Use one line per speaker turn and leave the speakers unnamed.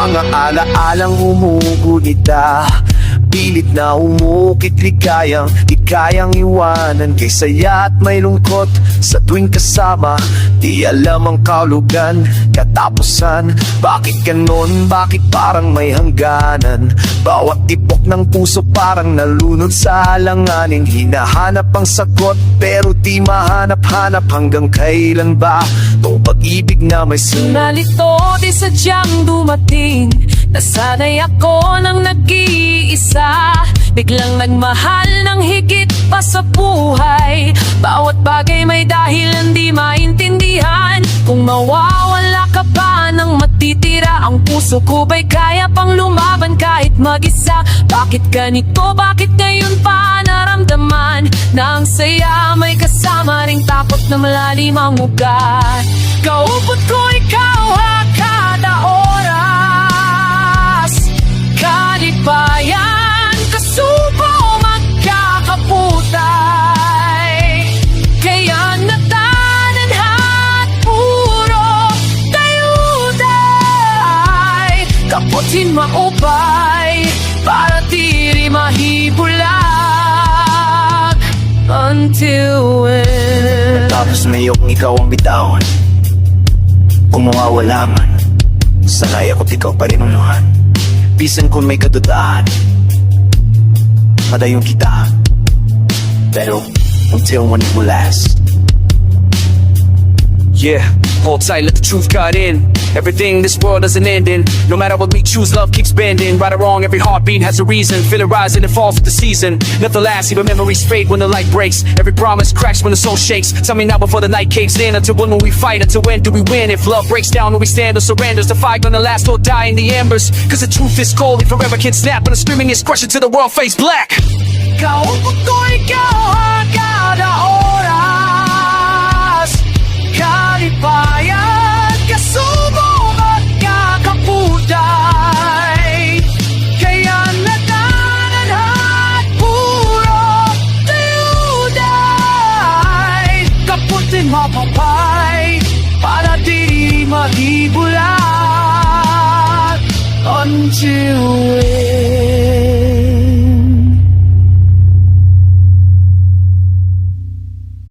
Mga alaalang humugunita, pilit na umukit, ligayang di kayang iwanan. Kay saya at may lungkot sa tuwing kasama, di alam ang kaulugan, katapusan. Bakit ganon? Bakit parang may hangganan? Bawat tibok ng puso parang nalunod sa alanganin. Hinahanap ang sagot pero di mahanap-hanap. Hanggang kailan ba itong pag-ibig na may
Nalito di sadyang dumating, nasanay ako ng nag-iisa. Biglang nagmahal ng higit pa sa buhay. Bawat bagay may dahilan di maintindihan. Kung mawawala ka ba ng matitira, ang puso ko ba'y kaya pang lumaban kahit mag-isa? Bakit ganito? Bakit ngayon pa naramdaman na ang saya may kasama ring takot na malalim ang ugat? Kaupot ko ikaw kada oras, kalipayan, kasubo, magkakaputay. Kaya natananhat, puro tayuday. Kaputin maupay, para tiri mahibulag. Until when
tapos mayok ikaw ang bitawan. Kung mawawala man, sanay ako't ikaw pa rin unuhan. Bisan kung may kadudahan, padayon kita. Pero until when it will last.
Yeah, hold tight, let the truth cut in. Everything in this world doesn't end in. No matter what we choose, love keeps bending. Right or wrong, every heartbeat has a reason. Feel it rising and falls with the season. Nothing lasts, even memories fade when the light breaks. Every promise cracks when the soul shakes. Tell me now before the night caves in. Until when will we fight? Until when do we win? If love breaks down, will we stand or surrender? Is the fight gonna last or die in the embers? Cause the truth is cold, it forever can snap. And the screaming is crushed until the world fades black.
Kaupot ko ikaw kada oras, kalipayan, kasubo, magkakaputay. Kaya natananhat, puro tayuday. Kaputin mapapay, para di mahibulag. Until when